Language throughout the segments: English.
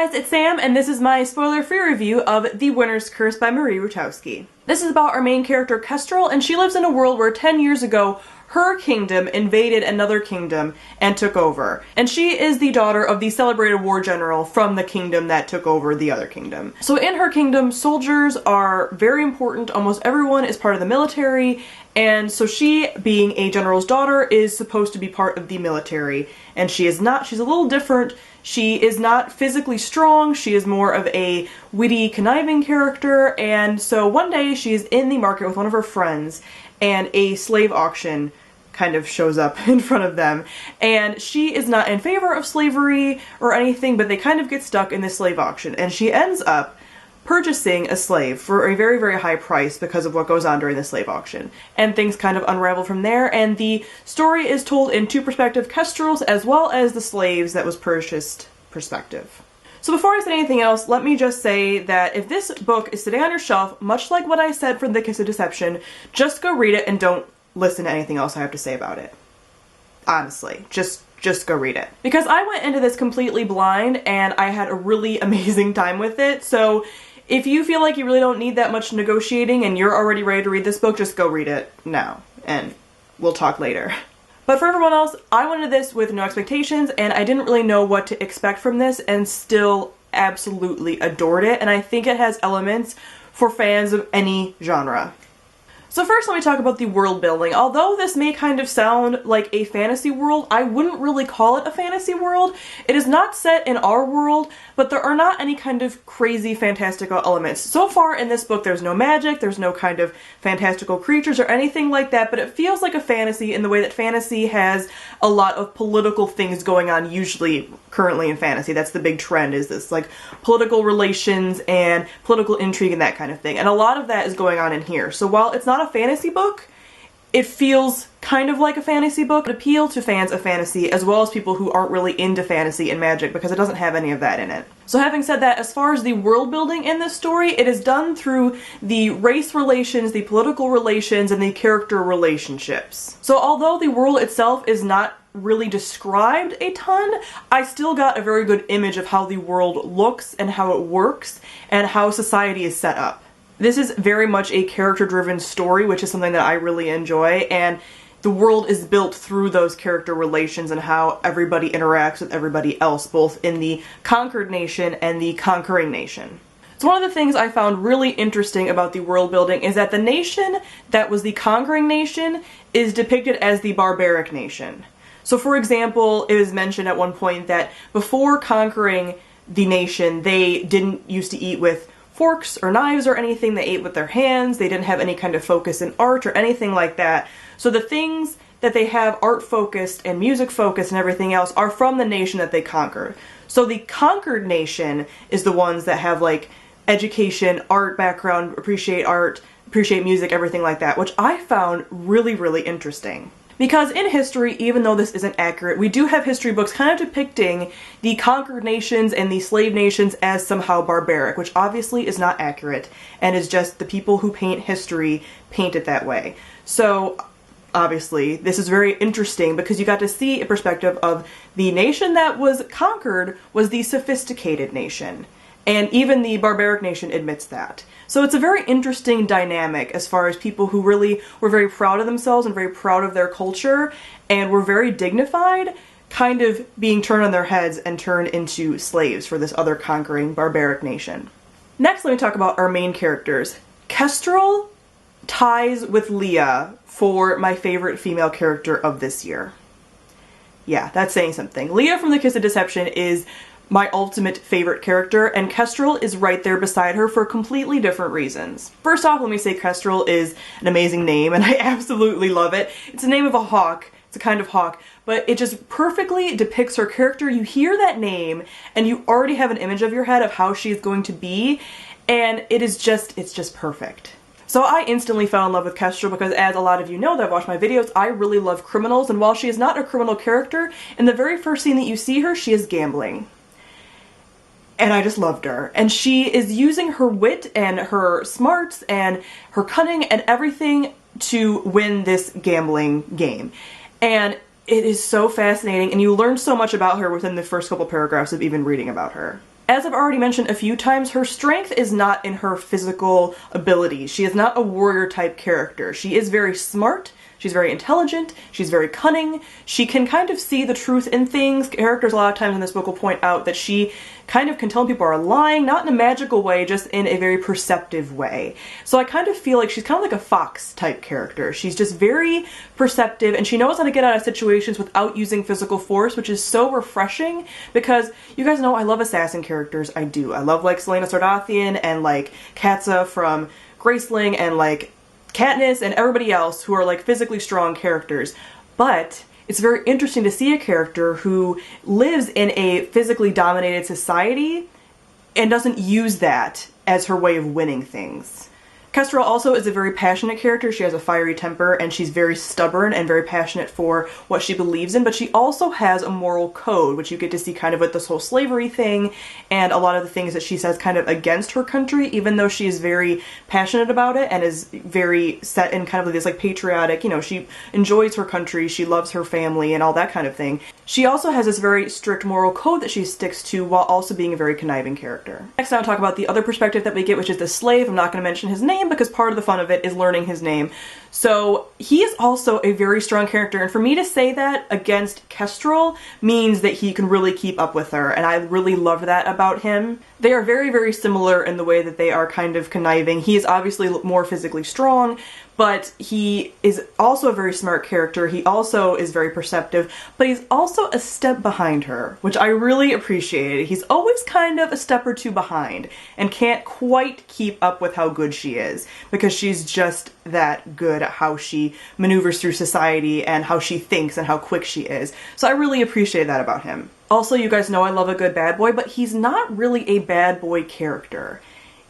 guys, it's Sam, and this is my spoiler-free review of The Winter's Curse by Marie Rutowski. This is about our main character, Kestrel, and she lives in a world where 10 years ago, her kingdom invaded another kingdom and took over. And she is the daughter of the celebrated war general from the kingdom that took over the other kingdom. So in her kingdom, soldiers are very important. Almost everyone is part of the military, and so she, being a general's daughter, is supposed to be part of the military. And she is not. She's a little different. She is not physically strong, she is more of a witty, conniving character, and so one day she is in the market with one of her friends, and a slave auction kind of shows up in front of them, and she is not in favor of slavery or anything, but they kind of get stuck in this slave auction, and she ends up purchasing a slave for a very, very high price because of what goes on during the slave auction. And things kind of unravel from there, and the story is told in two perspectives, Kestrel's as well as the slaves that was purchased perspective. So before I say anything else, let me just say that if this book is sitting on your shelf, much like what I said for The Kiss of Deception, just go read it and don't listen to anything else I have to say about it. Honestly, just go read it. Because I went into this completely blind and I had a really amazing time with it, so if you feel like you really don't need that much negotiating and you're already ready to read this book, just go read it now, and we'll talk later. But for everyone else, I went into this with no expectations, and I didn't really know what to expect from this, and still absolutely adored it, and I think it has elements for fans of any genre. So first let me talk about the world building. Although this may kind of sound like a fantasy world, I wouldn't really call it a fantasy world. It is not set in our world, but there are not any kind of crazy fantastical elements. So far in this book there's no magic, there's no kind of fantastical creatures or anything like that, but it feels like a fantasy in the way that fantasy has a lot of political things going on usually currently in fantasy. That's the big trend, is this like political relations and political intrigue and that kind of thing. And a lot of that is going on in here. So while it's not a fantasy book, it feels kind of like a fantasy book. It appeals to fans of fantasy as well as people who aren't really into fantasy and magic, because it doesn't have any of that in it. So having said that, as far as the world building in this story, it is done through the race relations, the political relations, and the character relationships. So although the world itself is not really described a ton, I still got a very good image of how the world looks and how it works and how society is set up. This is very much a character-driven story, which is something that I really enjoy, and the world is built through those character relations and how everybody interacts with everybody else, both in the conquered nation and the conquering nation. So one of the things I found really interesting about the world building is that the nation that was the conquering nation is depicted as the barbaric nation. So for example, it was mentioned at one point that before conquering the nation, they didn't used to eat with forks or knives or anything. They ate with their hands. They didn't have any kind of focus in art or anything like that. So the things that they have art focused and music focused and everything else are from the nation that they conquered. So the conquered nation is the ones that have like education, art background, appreciate art, appreciate music, everything like that, which I found really, really interesting. Because in history, even though this isn't accurate, we do have history books kind of depicting the conquered nations and the slave nations as somehow barbaric, which obviously is not accurate, and is just the people who paint history paint it that way. So obviously this is very interesting because you got to see a perspective of the nation that was conquered was the sophisticated nation. And even the barbaric nation admits that. So it's a very interesting dynamic as far as people who really were very proud of themselves and very proud of their culture and were very dignified, kind of being turned on their heads and turned into slaves for this other conquering barbaric nation. Next, let me talk about our main characters. Kestrel ties with Leah for my favorite female character of this year. Yeah, that's saying something. Leah from The Kiss of Deception is my ultimate favorite character, and Kestrel is right there beside her for completely different reasons. First off, let me say Kestrel is an amazing name, and I absolutely love it. It's the name of a hawk. It's a kind of hawk, but it just perfectly depicts her character. You hear that name, and you already have an image of your head of how she's going to be, and it's just perfect. So I instantly fell in love with Kestrel because, as a lot of you know that watch my videos, I really love criminals, and while she is not a criminal character, in the very first scene that you see her, she is gambling. And I just loved her. And she is using her wit and her smarts and her cunning and everything to win this gambling game. And it is so fascinating, and you learn so much about her within the first couple paragraphs of even reading about her. As I've already mentioned a few times, her strength is not in her physical abilities. She is not a warrior type character. She is very smart. She's very intelligent, she's very cunning, she can kind of see the truth in things. Characters a lot of times in this book will point out that she kind of can tell when people are lying, not in a magical way, just in a very perceptive way. So I kind of feel like she's kind of like a fox type character. She's just very perceptive, and she knows how to get out of situations without using physical force, which is so refreshing, because you guys know I love assassin characters. I do. I love like Selena Sardathian and like Katza from Graceling and like Katniss and everybody else who are like physically strong characters, but it's very interesting to see a character who lives in a physically dominated society and doesn't use that as her way of winning things. Kestrel also is a very passionate character. She has a fiery temper and she's very stubborn and very passionate for what she believes in, but she also has a moral code, which you get to see kind of with this whole slavery thing and a lot of the things that she says kind of against her country, even though she is very passionate about it and is very set in kind of this like patriotic, you know, she enjoys her country, she loves her family and all that kind of thing. She also has this very strict moral code that she sticks to while also being a very conniving character. Next, I'll talk about the other perspective that we get, which is the slave. I'm not going to mention his name because part of the fun of it is learning his name. So he is also a very strong character, and for me to say that against Kestrel means that he can really keep up with her, and I really love that about him. They are very, very similar in the way that they are kind of conniving. He is obviously more physically strong, but he is also a very smart character. He also is very perceptive, but he's also a step behind her, which I really appreciate. He's always kind of a step or two behind and can't quite keep up with how good she is, because she's just that good at how she maneuvers through society and how she thinks and how quick she is. So I really appreciate that about him. Also, you guys know I love a good bad boy, but he's not really a bad boy character.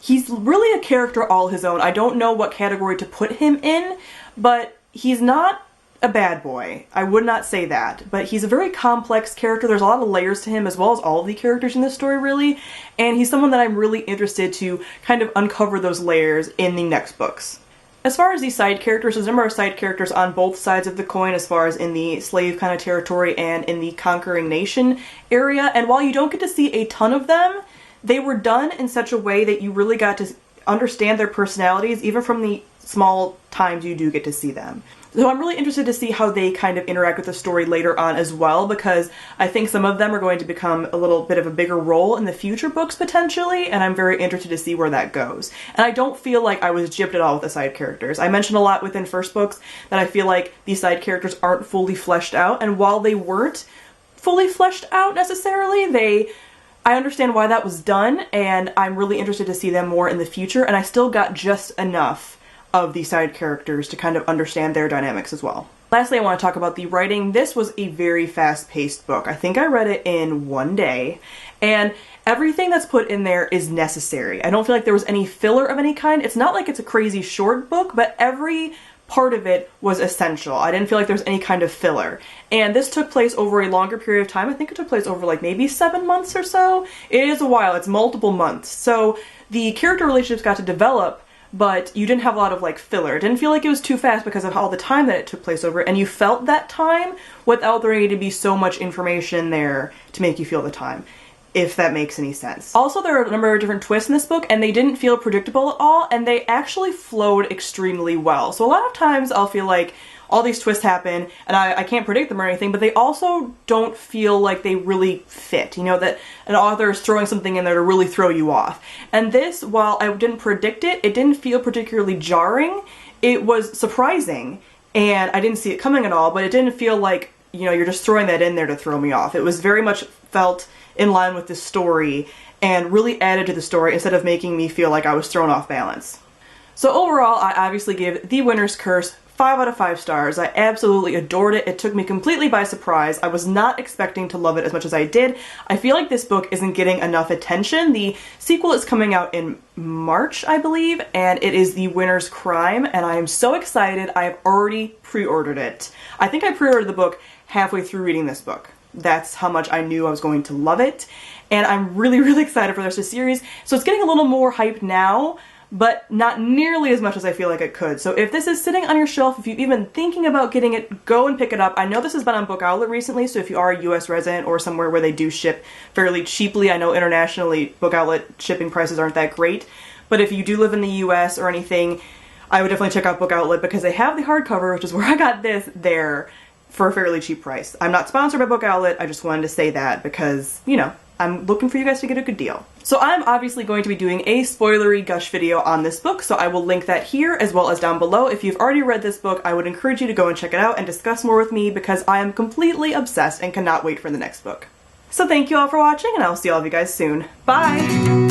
He's really a character all his own. I don't know what category to put him in, but he's not a bad boy. I would not say that, but he's a very complex character. There's a lot of layers to him, as well as all of the characters in this story, really, and he's someone that I'm really interested to kind of uncover those layers in the next books. As far as the side characters, there's a number of side characters on both sides of the coin, as far as in the slave kind of territory and in the conquering nation area, and while you don't get to see a ton of them, they were done in such a way that you really got to understand their personalities, even from the small times you do get to see them. So I'm really interested to see how they kind of interact with the story later on as well, because I think some of them are going to become a little bit of a bigger role in the future books potentially, and I'm very interested to see where that goes. And I don't feel like I was gypped at all with the side characters. I mentioned a lot within first books that I feel like these side characters aren't fully fleshed out, and while they weren't fully fleshed out necessarily, I understand why that was done, and I'm really interested to see them more in the future, and I still got just enough of the side characters to kind of understand their dynamics as well. Lastly, I want to talk about the writing. This was a very fast-paced book. I think I read it in one day, and everything that's put in there is necessary. I don't feel like there was any filler of any kind. It's not like it's a crazy short book, but every part of it was essential. I didn't feel like there was any kind of filler. And this took place over a longer period of time. I think it took place over like maybe 7 months or so. It is a while. It's multiple months. So the character relationships got to develop, but you didn't have a lot of like filler. It didn't feel like it was too fast because of all the time that it took place over, and you felt that time without there needing to be so much information there to make you feel the time, if that makes any sense. Also, there are a number of different twists in this book, and they didn't feel predictable at all, and they actually flowed extremely well. So a lot of times I'll feel like all these twists happen, and I can't predict them or anything, but they also don't feel like they really fit. You know, that an author is throwing something in there to really throw you off. And this, while I didn't predict it, it didn't feel particularly jarring. It was surprising, and I didn't see it coming at all, but it didn't feel like, you know, you're just throwing that in there to throw me off. It was very much felt in line with the story and really added to the story instead of making me feel like I was thrown off balance. So overall, I obviously give The Winter's Curse 5 out of 5 stars. I absolutely adored it. It took me completely by surprise. I was not expecting to love it as much as I did. I feel like this book isn't getting enough attention. The sequel is coming out in March, I believe, and it is The Winter's Crime, and I am so excited. I have already pre-ordered it. I think I pre-ordered the book halfway through reading this book. That's how much I knew I was going to love it, and I'm really, really excited for the rest of the series. So it's getting a little more hype now, but not nearly as much as I feel like it could. So if this is sitting on your shelf, if you've even thinking about getting it, go and pick it up. I know this has been on Book Outlet recently, so if you are a US resident or somewhere where they do ship fairly cheaply, I know internationally Book Outlet shipping prices aren't that great, but if you do live in the US or anything, I would definitely check out Book Outlet because they have the hardcover, which is where I got this, there for a fairly cheap price. I'm not sponsored by Book Outlet, I just wanted to say that because, you know, I'm looking for you guys to get a good deal. So I'm obviously going to be doing a spoilery gush video on this book, so I will link that here as well as down below. If you've already read this book, I would encourage you to go and check it out and discuss more with me because I am completely obsessed and cannot wait for the next book. So thank you all for watching, and I'll see all of you guys soon. Bye!